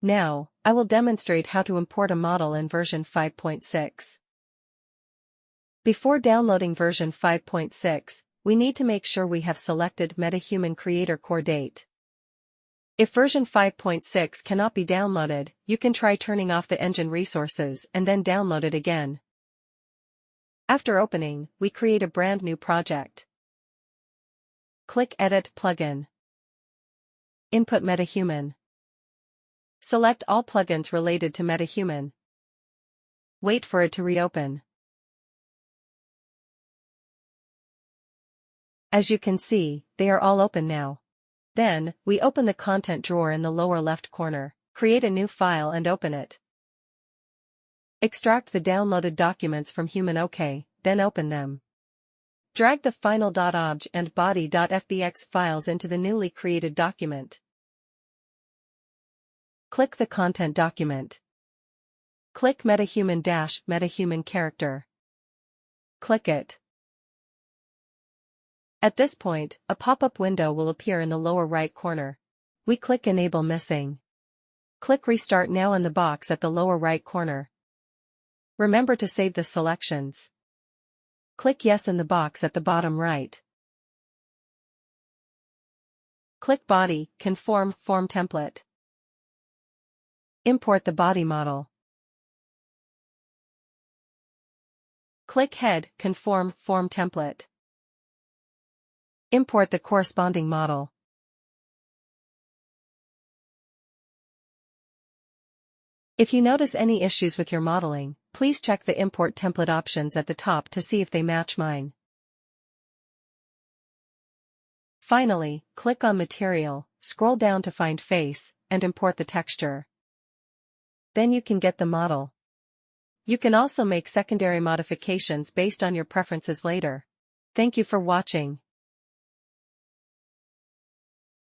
Now, I will demonstrate how to import a model in version 5.6. Before downloading version 5.6, we need to make sure we have selected MetaHuman Creator Core Date. If version 5.6 cannot be downloaded, you can try turning off the engine resources and then download it again. After opening, we create a brand new project. Click Edit Plugin. Input MetaHuman. Select all plugins related to MetaHuman. Wait for it to reopen. As you can see, they are all open now. Then, we open the content drawer in the lower left corner, create a new file and open it. Extract the downloaded documents from HumanOK, then open them. Drag the final.obj and body.fbx files into the newly created document. Click the content document. Click MetaHuman character. Click it. At this point, a pop-up window will appear in the lower right corner. We click Enable Missing. Click Restart Now in the box at the lower right corner. Remember to save the selections. Click Yes in the box at the bottom right. Click Body, Conform Form Template. Import the body model. Click Head, Conform Form Template. Import the corresponding model. If you notice any issues with your modeling, please check the Import Template options at the top to see if they match mine. Finally, click on Material, scroll down to find Face, and import the texture. Then you can get the model. You can also make secondary modifications based on your preferences later. Thank you for watching.